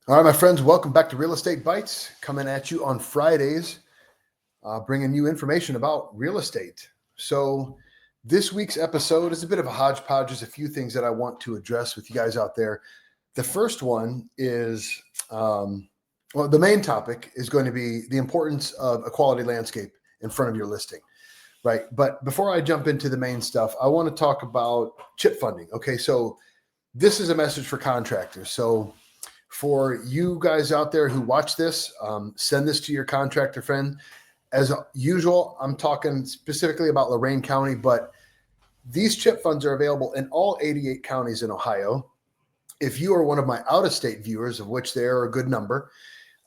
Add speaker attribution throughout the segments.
Speaker 1: All right, my friends, welcome back to Real Estate Bites, coming at you on Fridays, bringing you information about real estate. So, this week's episode is a bit of a hodgepodge. There's a few things that I want to address with you guys out there. The first one is, the main topic is going to be the importance of a quality landscape in front of your listing, right? But before I jump into the main stuff, I want to talk about chip funding. Okay, so this is a message for contractors. So, for you guys out there who watch this, send this to your contractor friend. As usual, I'm talking specifically about Lorain County, but these chip funds are available in all 88 counties in Ohio. If you are one of my out-of-state viewers, of which there are a good number,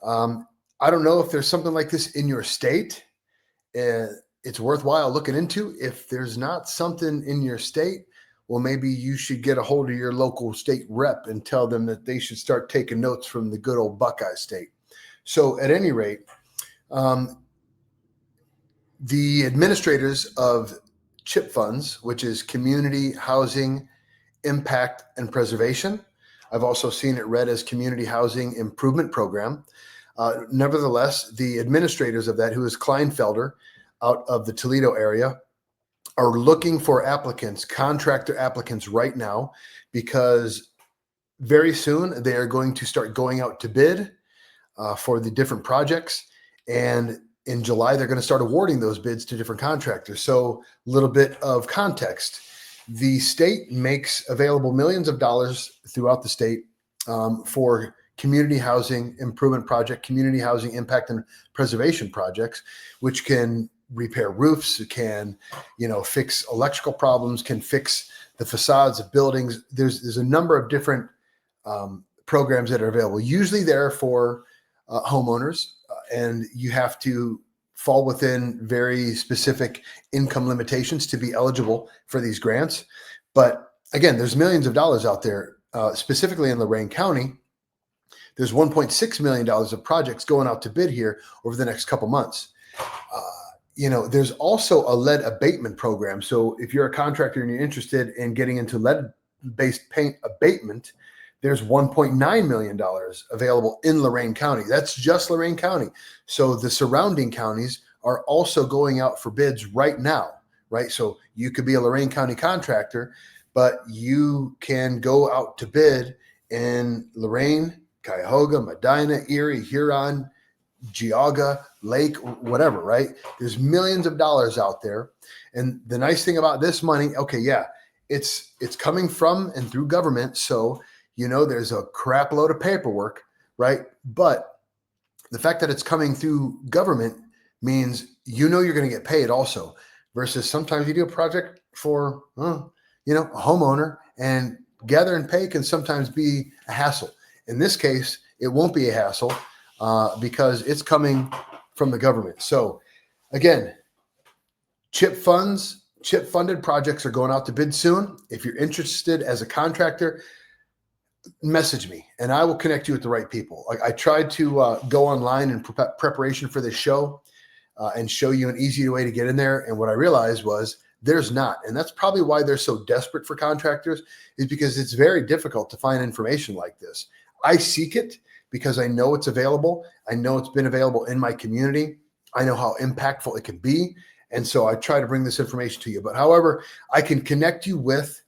Speaker 1: I don't know if there's something like this in your state. It's worthwhile looking into. If there's not something in your state, well, maybe you should get a hold of your local state rep and tell them that they should start taking notes from the good old Buckeye State. So at any rate, the administrators of CHIP funds, which is Community Housing Impact and Preservation. I've also seen it read as Community Housing Improvement Program. Nevertheless, the administrators of that, who is Kleinfelder out of the Toledo area, are looking for applicants, contractor applicants right now, because very soon they are going to start going out to bid for the different projects. And in July, they're going to start awarding those bids to different contractors. So a little bit of context. The state makes available millions of dollars throughout the state for community housing improvement project, community housing impact and preservation projects, which can repair roofs, can, fix electrical problems, can fix the facades of buildings. There's a number of different programs that are available. Usually they're for homeowners, and you have to fall within very specific income limitations to be eligible for these grants. But again, there's millions of dollars out there, specifically in Lorain County. There's $1.6 million of projects going out to bid here over the next couple months. There's also a lead abatement program. So if you're a contractor and you're interested in getting into lead-based paint abatement, there's $1.9 million available in Lorain County. That's just Lorain County. So the surrounding counties are also going out for bids right now, right? So you could be a Lorain County contractor, but you can go out to bid in Lorain, Cuyahoga, Medina, Erie, Huron, Geauga, Lake, whatever, right? There's millions of dollars out there. And the nice thing about this money, it's coming from and through government. So, there's a crap load of paperwork, right? But the fact that it's coming through government means you're going to get paid also, versus sometimes you do a project for, a homeowner, and gather and pay can sometimes be a hassle. In this case, it won't be a hassle because it's coming from the government. So again, CHIP funded projects are going out to bid soon. If you're interested as a contractor, message me and I will connect you with the right people. I tried to go online in preparation for this show and show you an easy way to get in there. And what I realized was there's not. And that's probably why they're so desperate for contractors, is because it's very difficult to find information like this. I seek it because I know it's available. I know it's been available in my community. I know how impactful it can be. And so I try to bring this information to you. But however, I can connect you with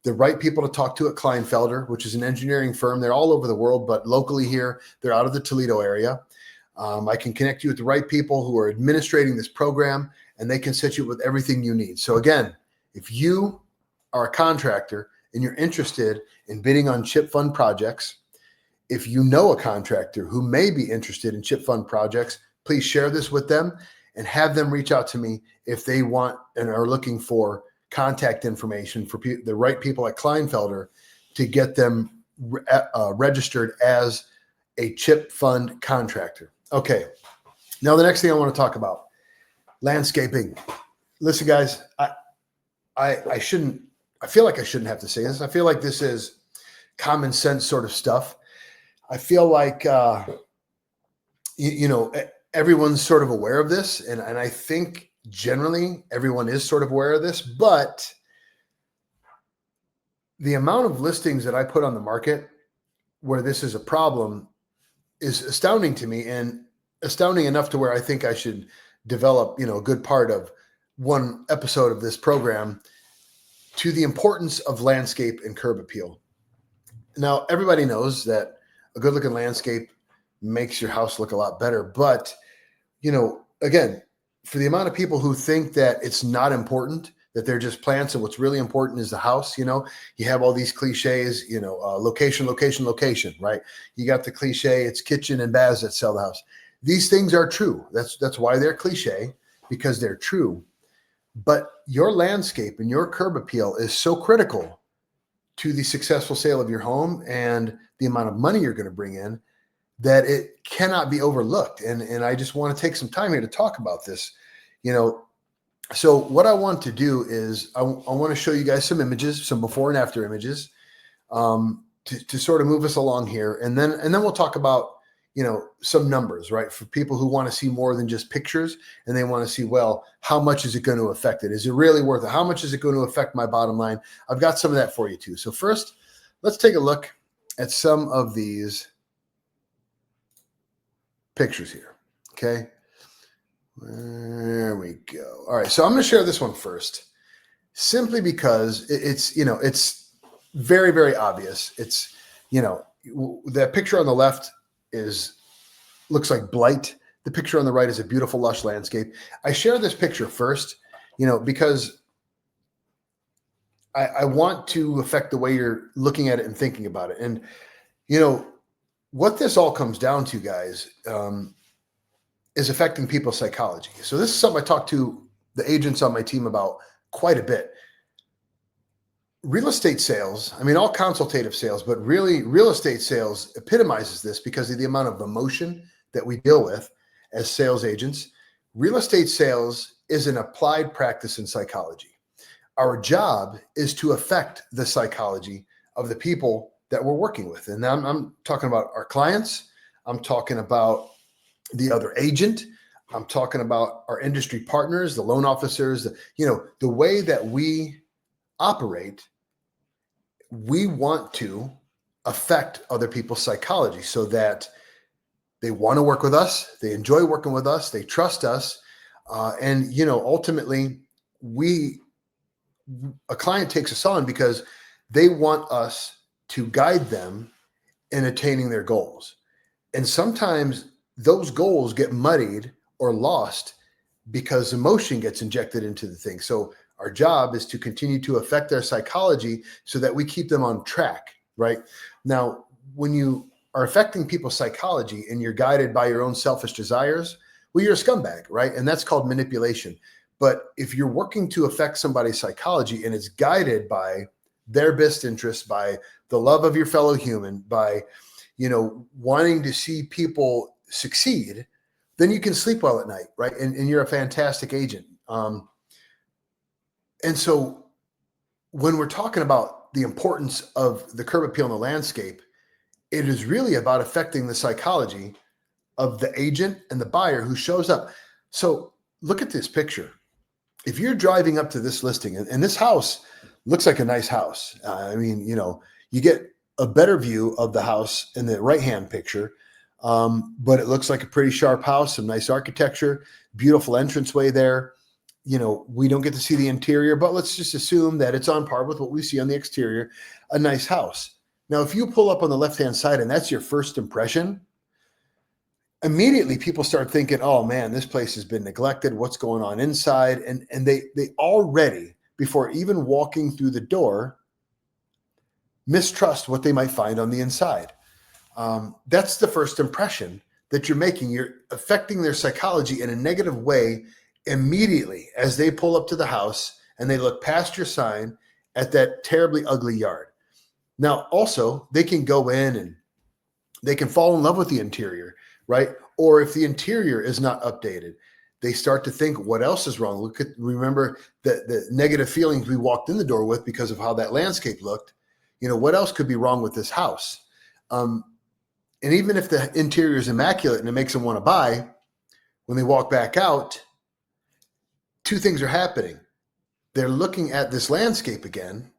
Speaker 1: the right people to talk to at Kleinfelder, which is an engineering firm. They're all over the world, but locally here, they're out of the Toledo area. I can connect you with the right people who are administrating this program, and they can set you up with everything you need. So again, if you are a contractor and you're interested in bidding on CHIP fund projects, if you know a contractor who may be interested in CHIP fund projects, please share this with them and have them reach out to me if they want and are looking for contact information for the right people at Kleinfelder to get them registered as a CHIP fund contractor. Okay. Now, the next thing I want to talk about, landscaping. Listen, guys, I feel like I shouldn't have to say this. I feel like this is common sense sort of stuff. I feel like, everyone's sort of aware of this. And I think generally everyone is sort of aware of this, but the amount of listings that I put on the market where this is a problem is astounding to me, and astounding enough to where I think I should develop, a good part of one episode of this program to the importance of landscape and curb appeal. Now, everybody knows that a good looking landscape makes your house look a lot better. But, again, for the amount of people who think that it's not important, that they're just plants and what's really important is the house, you have all these cliches, location, location, location, right? You got the cliche, it's kitchen and baths that sell the house. These things are true. That's why they're cliche, because they're true. But your landscape and your curb appeal is so critical to the successful sale of your home and the amount of money you're going to bring in that it cannot be overlooked. And I just want to take some time here to talk about this. So what I want to do is I want to show you guys some images, some before and after images, to sort of move us along here. And then we'll talk about, some numbers, right? For people who want to see more than just pictures, and they want to see, well, how much is it going to affect it? Is it really worth it? How much is it going to affect my bottom line? I've got some of that for you too. So first, let's take a look at some of these pictures here. Okay. There we go. All right. So I'm going to share this one first, simply because it's very, very obvious. It's, that picture on the left looks like blight. The picture on the right is a beautiful, lush landscape. I share this picture first, because I want to affect the way you're looking at it and thinking about it. And, what this all comes down to, guys, is affecting people's psychology. So this is something I talk to the agents on my team about quite a bit. Real estate sales, all consultative sales, but really real estate sales epitomizes this because of the amount of emotion that we deal with as sales agents. Real estate sales is an applied practice in psychology. Our job is to affect the psychology of the people that we're working with. And I'm talking about our clients. I'm talking about the other agent. I'm talking about our industry partners, the loan officers, the way that we operate. We want to affect other people's psychology so that they want to work with us, they enjoy working with us, they trust us, and ultimately, a client takes us on because they want us to guide them in attaining their goals. And sometimes those goals get muddied or lost because emotion gets injected into the thing. So our job is to continue to affect their psychology so that we keep them on track, right? Now, when you are affecting people's psychology and you're guided by your own selfish desires, well, you're a scumbag, right? And that's called manipulation. But if you're working to affect somebody's psychology and it's guided by their best interest, by the love of your fellow human, by, wanting to see people succeed, then you can sleep well at night, right? And you're a fantastic agent. And so when we're talking about the importance of the curb appeal in the landscape, it is really about affecting the psychology of the agent and the buyer who shows up. So look at this picture. If you're driving up to this listing, and this house looks like a nice house. You get a better view of the house in the right-hand picture, but it looks like a pretty sharp house, some nice architecture, beautiful entranceway there. We don't get to see the interior, but let's just assume that it's on par with what we see on the exterior, a nice house. Now, if you pull up on the left-hand side and that's your first impression, immediately people start thinking, oh man, this place has been neglected. What's going on inside? And they already, before even walking through the door, mistrust what they might find on the inside. That's the first impression that you're making. You're affecting their psychology in a negative way immediately as they pull up to the house and they look past your sign at that terribly ugly yard. Now, also, they can go in and they can fall in love with the interior, right? Or if the interior is not updated, they start to think, what else is wrong? Remember the negative feelings we walked in the door with because of how that landscape looked. What else could be wrong with this house? And even if the interior is immaculate and it makes them want to buy, when they walk back out, two things are happening. They're looking at this landscape again,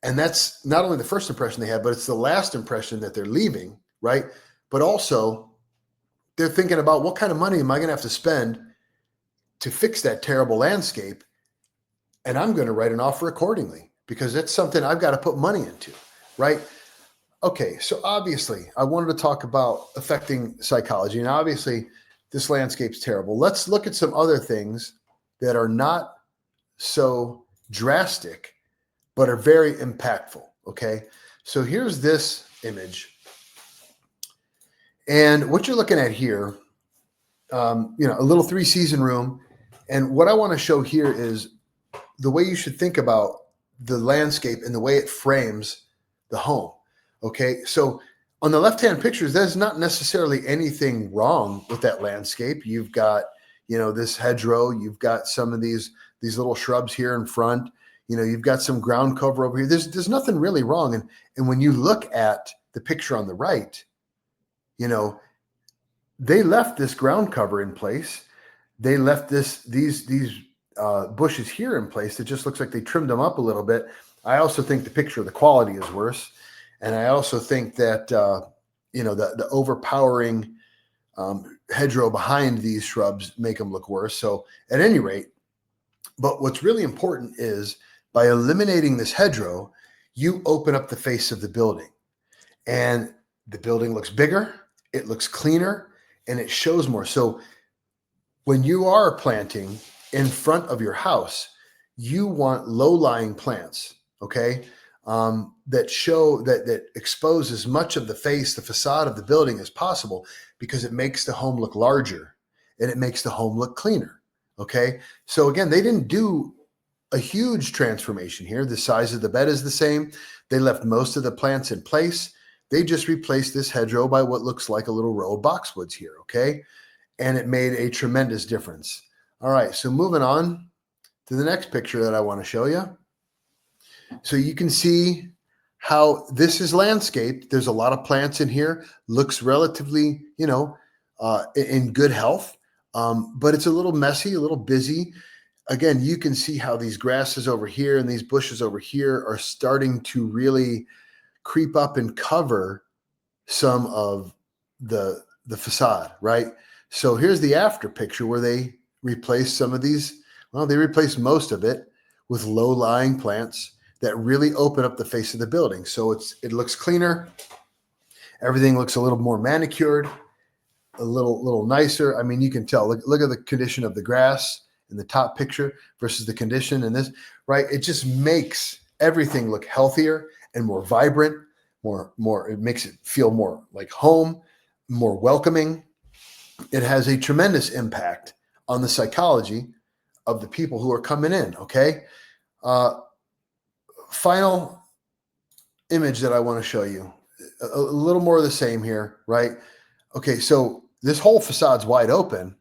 Speaker 1: and that's not only the first impression they had, but it's the last impression that they're leaving, right? But also they're thinking about what kind of money am I going to have to spend to fix that terrible landscape? And I'm going to write an offer accordingly because that's something I've got to put money into, right? Okay, so obviously I wanted to talk about affecting psychology, and obviously this landscape's terrible. Let's look at some other things that are not so drastic, but are very impactful, okay? So here's this image. And what you're looking at here, a little 3-season room. And what I want to show here is the way you should think about the landscape and the way it frames the home. Okay, so on the left-hand pictures, there's not necessarily anything wrong with that landscape. You've got, this hedgerow. You've got some of these little shrubs here in front. You've got some ground cover over here. There's nothing really wrong. And when you look at the picture on the right, they left this ground cover in place. They left these bushes here in place. It just looks like they trimmed them up a little bit. I also think the picture of the quality is worse. And I also think that, the overpowering hedgerow behind these shrubs make them look worse. So at any rate, but what's really important is by eliminating this hedgerow, you open up the face of the building. And the building looks bigger, it looks cleaner, and it shows more. So when you are planting in front of your house, you want low-lying plants, okay? That expose as much of the facade of the building as possible, because it makes the home look larger and it makes the home look cleaner. Okay. So again, they didn't do a huge transformation here. The size of the bed is the same. They left most of the plants in place. They just replaced this hedgerow by what looks like a little row of boxwoods here. Okay. And it made a tremendous difference. All right. So moving on to the next picture that I want to show you. So you can see how this is landscaped. There's a lot of plants in here. Looks relatively, in good health, but it's a little messy, a little busy. Again, you can see how these grasses over here and these bushes over here are starting to really creep up and cover some of the facade, right? So here's the after picture where they replaced some of these. Well, they replaced most of it with low-lying plants that really open up the face of the building. So it looks cleaner. Everything looks a little more manicured, a little nicer. I mean, you can tell. Look at the condition of the grass in the top picture versus the condition in this, right? It just makes everything look healthier and more vibrant, more. It makes it feel more like home, more welcoming. It has a tremendous impact on the psychology of the people who are coming in, okay? Final image that I want to show you, a little more of the same here, right? Okay, so this whole facade's wide open,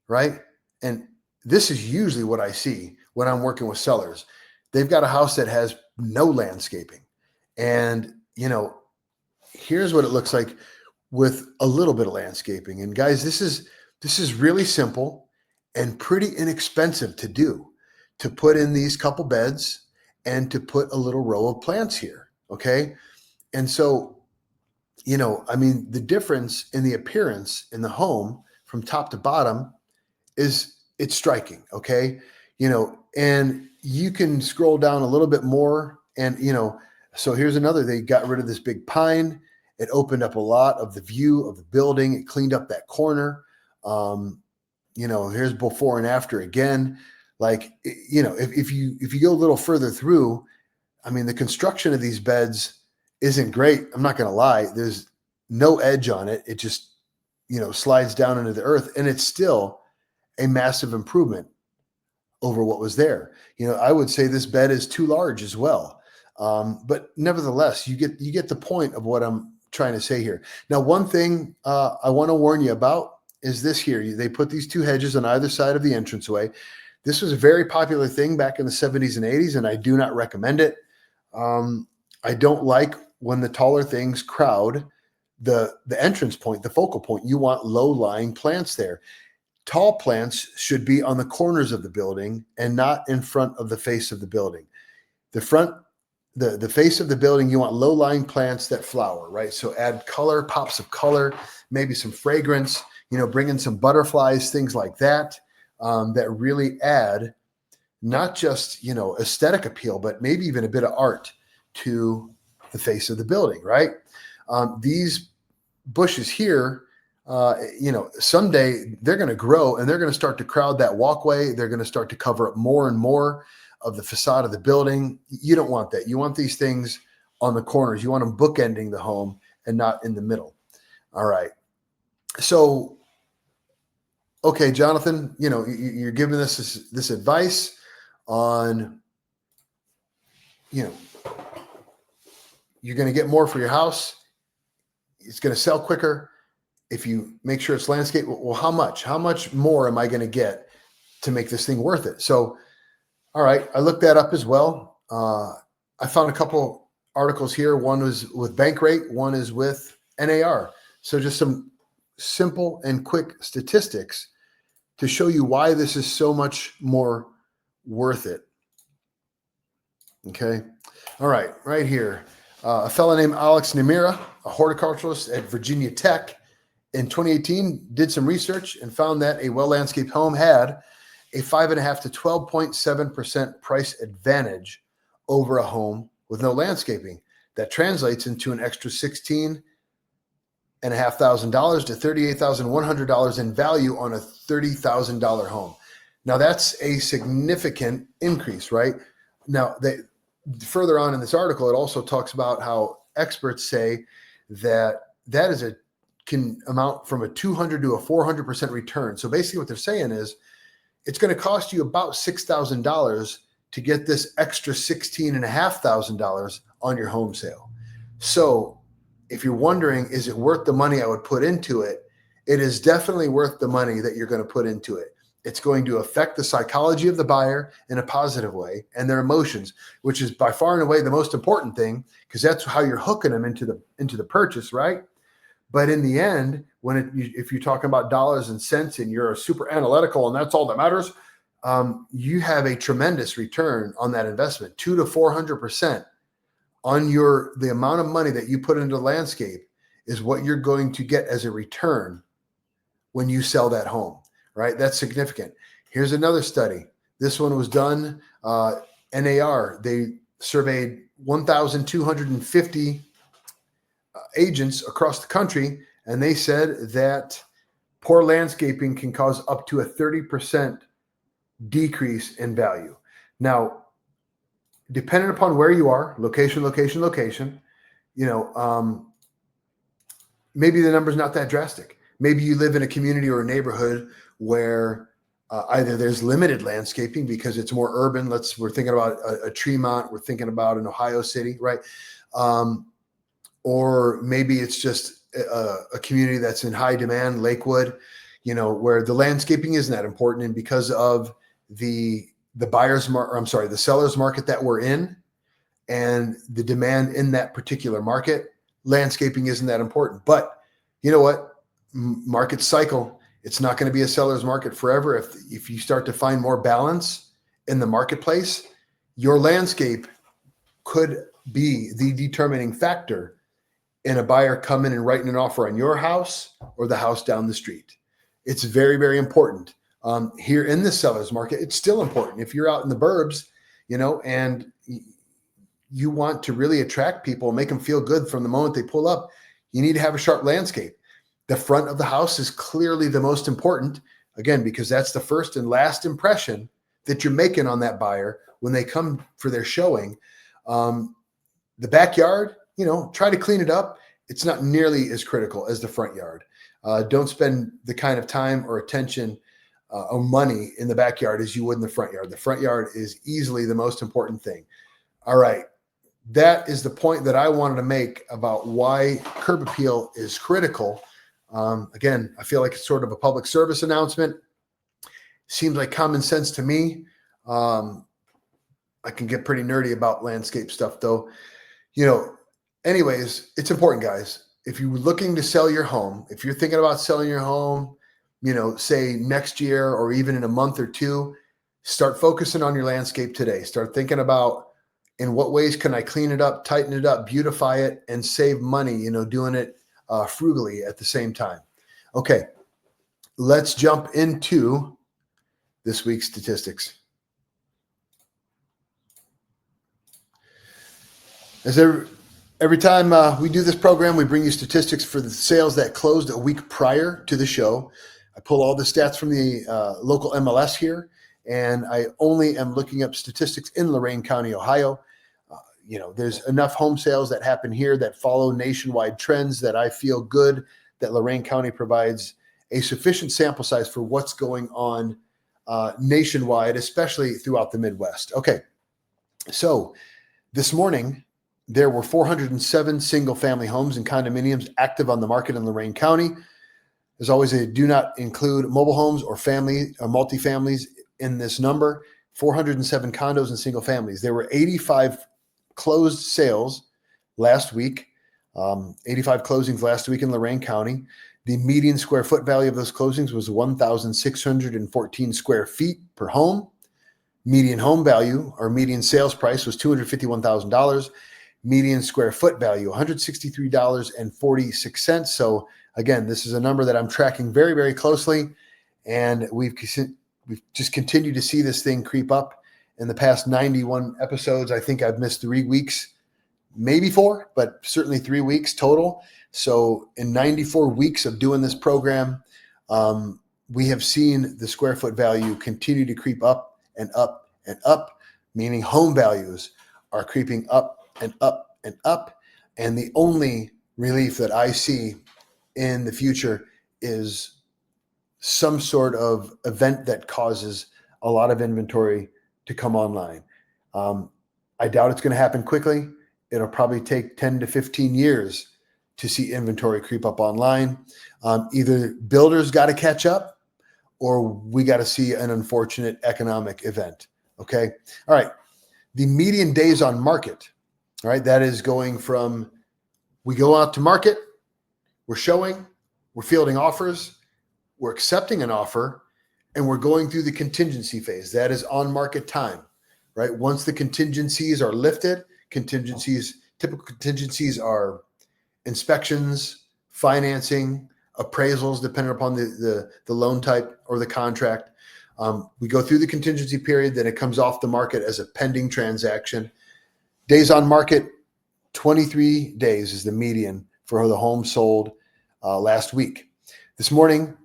Speaker 1: right? And this is usually what I see when I'm working with sellers. They've got a house that has no landscaping. And, here's what it looks like with a little bit of landscaping. And guys, this is really simple and pretty inexpensive to do, to put in these couple beds and to put a little row of plants here. Okay. And so, the difference in the appearance in the home from top to bottom it's striking. Okay. And you can scroll down a little bit more and, so here's another, they got rid of this big pine. It opened up a lot of the view of the building. It cleaned up that corner. Here's before and after again. Like, if you go a little further through, the construction of these beds isn't great. I'm not going to lie. There's no edge on it. It just, slides down into the earth, and it's still a massive improvement over what was there. I would say this bed is too large as well. But nevertheless, you get the point of what I'm trying to say here. Now, one thing I want to warn you about is this here. They put these two hedges on either side of the entranceway. This was a very popular thing back in the 70s and 80s, and I do not recommend it. I don't like when the taller things crowd the entrance point, the focal point. You want low-lying plants there. Tall plants should be on the corners of the building and not in front of the face of the building. The face of the building, you want low-lying plants that flower, right? So add color, pops of color, maybe some fragrance. bring in some butterflies, things like that, that really add not just, aesthetic appeal, but maybe even a bit of art to the face of the building, right? These bushes here, someday they're going to grow and they're going to start to crowd that walkway. They're going to start to cover up more and more of the facade of the building. You don't want that. You want these things on the corners. You want them bookending the home and not in the middle. All right. So, okay, Jonathan, you're giving us this advice on, you're going to get more for your house. It's going to sell quicker if you make sure it's landscape. Well, how much more am I going to get to make this thing worth it? So, all right, I looked that up as well. I found a couple articles here. One was with Bankrate, one is with NAR. So just some simple and quick statistics to show you why this is so much more worth it. Okay. All right. Right here. A fellow named Alex Namira, a horticulturalist at Virginia Tech, in 2018 did some research and found that a well-landscaped home had a 5.5 to 12.7% price advantage over a home with no landscaping. That translates into an extra $16,500 to $38,100 in value on a $30,000 home. Now that's a significant increase, right? Now, further on in this article, it also talks about how experts say that can amount from a 200 to a 400% return. So basically what they're saying is it's going to cost you about $6,000 to get this extra $16,500 on your home sale. So if you're wondering, is it worth the money I would put into it? It is definitely worth the money that you're going to put into it. It's going to affect the psychology of the buyer in a positive way and their emotions, which is by far and away the most important thing, because that's how you're hooking them into the purchase, right? But in the end, if you're talking about dollars and cents and you're super analytical and that's all that matters, you have a tremendous return on that investment, 200 to 400% on the amount of money that you put into the landscape is what you're going to get as a return when you sell that home, right? That's significant. Here's another study. This one was done, NAR. They surveyed 1,250 agents across the country, and they said that poor landscaping can cause up to a 30% decrease in value. Now, depending upon where you are, location, maybe the number's not that drastic. Maybe you live in a community or a neighborhood where either there's limited landscaping because it's more urban. We're thinking about a Tremont. We're thinking about an Ohio City, right? Or maybe it's just a community that's in high demand, Lakewood, where the landscaping isn't that important. And because of the seller's market that we're in and the demand in that particular market, landscaping isn't that important. But you know what? Market cycle. It's not going to be a seller's market forever. If you start to find more balance in the marketplace, your landscape could be the determining factor in a buyer coming and writing an offer on your house or the house down the street. It's very, very important. Here in the seller's market, it's still important. If you're out in the burbs, and you want to really attract people and make them feel good from the moment they pull up, you need to have a sharp landscape. The front of the house is clearly the most important, again, because that's the first and last impression that you're making on that buyer when they come for their showing. The backyard, try to clean it up. It's not nearly as critical as the front yard. Don't spend the kind of time or attention or money in the backyard as you would in the front yard. The front yard is easily the most important thing. All right. That is the point that I wanted to make about why curb appeal is critical. Again, I feel like it's sort of a public service announcement. Seems like common sense to me. I can get pretty nerdy about landscape stuff though. Anyways, it's important, guys. If you're looking to sell your home, if you're thinking about selling your home, say next year or even in a month or two, start focusing on your landscape today. Start thinking about in what ways can I clean it up, tighten it up, beautify it, and save money, doing it frugally at the same time. Okay. let's jump into this week's statistics. As every time we do this program, we bring you statistics for the sales that closed a week prior to the show. I pull all the stats from the local MLS here, and I only am looking up statistics in Lorain County, Ohio. There's enough home sales that happen here that follow nationwide trends that I feel good that Lorain County provides a sufficient sample size for what's going on nationwide, especially throughout the Midwest. Okay, so this morning, there were 407 single-family homes and condominiums active on the market in Lorain County. As always, they do not include mobile homes or multifamilies in this number. 407 condos and single families. There were 85 closed sales last week, 85 closings last week in Lorain County. The median square foot value of those closings was 1,614 square feet per home. Median home value or median sales price was $251,000. Median square foot value, $163.46. So again, this is a number that I'm tracking very, very closely. And we've just continued to see this thing creep up. In the past 91 episodes, I think I've missed 3 weeks, maybe 4, but certainly 3 weeks total. So in 94 weeks of doing this program, we have seen the square foot value continue to creep up and up and up, meaning home values are creeping up and up and up. And the only relief that I see in the future is some sort of event that causes a lot of inventory to come online. I doubt it's going to happen quickly. It'll probably take 10 to 15 years to see inventory creep up online. Either builders got to catch up or we got to see an unfortunate economic event. Okay. All right. The median days on market, all right, that is going from we go out to market, we're showing, we're fielding offers, we're accepting an offer, and we're going through the contingency phase. That is on market time, right? Once the contingencies are lifted, typical contingencies are inspections, financing, appraisals, depending upon the loan type or the contract. We go through the contingency period, then it comes off the market as a pending transaction. Days on market, 23 days is the median for the home sold last week. This morning,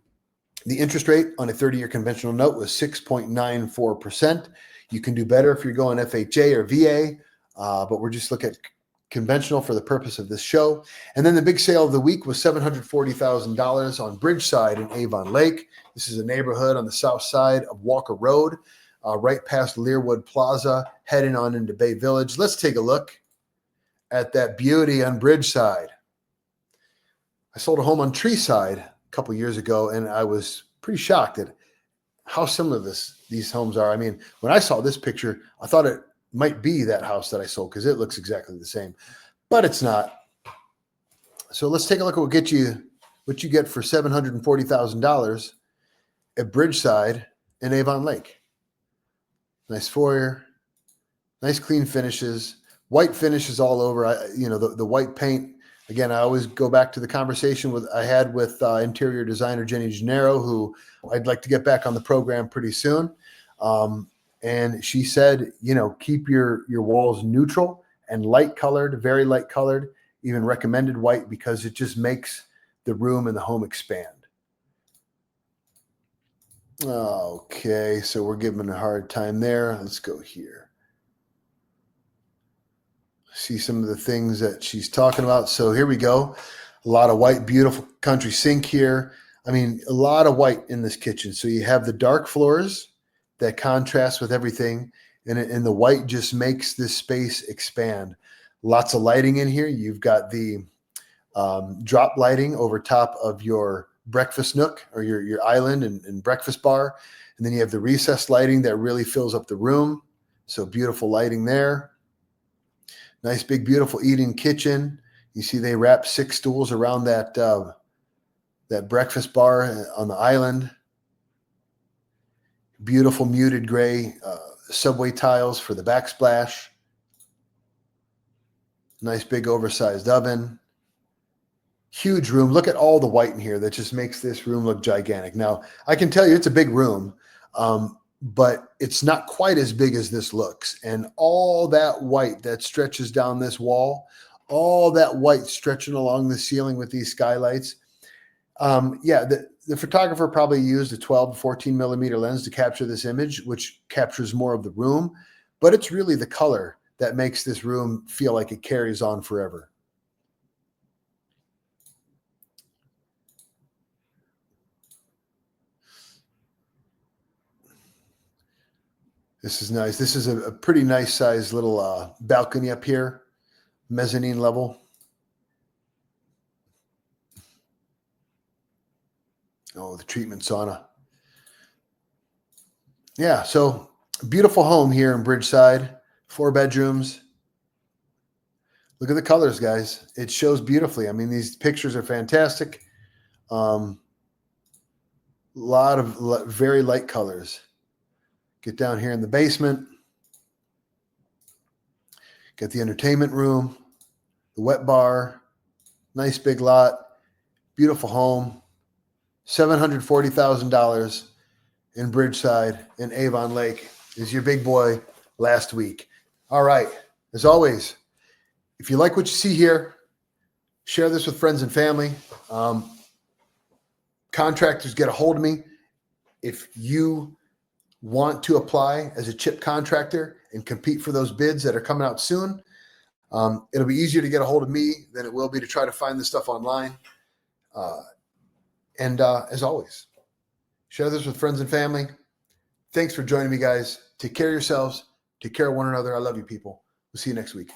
Speaker 1: the interest rate on a 30-year conventional note was 6.94%. You can do better if you're going FHA or VA, but we're just looking at conventional for the purpose of this show. And then the big sale of the week was $740,000 on Bridgeside in Avon Lake. This is a neighborhood on the south side of Walker Road, right past Learwood Plaza, heading on into Bay Village. Let's take a look at that beauty on Bridgeside. I sold a home on Treeside a couple years ago, and I was pretty shocked at how similar these homes are. I mean, when I saw this picture, I thought it might be that house that I sold because it looks exactly the same, but it's not. So let's take a look at what you get for $740,000 at Bridgeside in Avon Lake. Nice foyer, nice clean finishes, white finishes all over. The white paint. Again, I always go back to the conversation I had with interior designer Jenny Gennaro, who I'd like to get back on the program pretty soon. And she said, keep your walls neutral and light colored, very light colored, even recommended white, because it just makes the room and the home expand. Okay, so we're giving a hard time there. Let's go here. See some of the things that she's talking about. So here we go. A lot of white, beautiful country sink here. I mean, a lot of white in this kitchen. So you have the dark floors that contrast with everything, and the white just makes this space expand. Lots of lighting in here. You've got the drop lighting over top of your breakfast nook or your island and breakfast bar. And then you have the recessed lighting that really fills up the room. So beautiful lighting there. Nice, big, beautiful eating kitchen. You see they wrap 6 stools around that breakfast bar on the island. Beautiful muted gray subway tiles for the backsplash. Nice, big, oversized oven. Huge room. Look at all the white in here. That just makes this room look gigantic. Now, I can tell you it's a big room, but it's not quite as big as this looks. And all that white that stretches down this wall, all that white stretching along the ceiling with these skylights. Yeah, the photographer probably used a 12 to 14 millimeter lens to capture this image, which captures more of the room, but it's really the color that makes this room feel like it carries on forever. This is nice. This is a pretty nice sized little balcony up here, mezzanine level. Oh, the treatment sauna. Yeah, so beautiful home here in Bridgeside, 4 bedrooms. Look at the colors, guys. It shows beautifully. I mean, these pictures are fantastic. Lot of very light colors. Get down here in the basement. Get the entertainment room, the wet bar, nice big lot, beautiful home, $740,000 in Bridgeside in Avon Lake is your big boy last week. All right. As always, if you like what you see here, share this with friends and family. Contractors, get a hold of me. If you want to apply as a chip contractor and compete for those bids that are coming out soon, it'll be easier to get a hold of me than it will be to try to find this stuff online. And as always, share this with friends and family. Thanks for joining me, guys. Take care of yourselves. Take care of one another. I love you, people. We'll see you next week.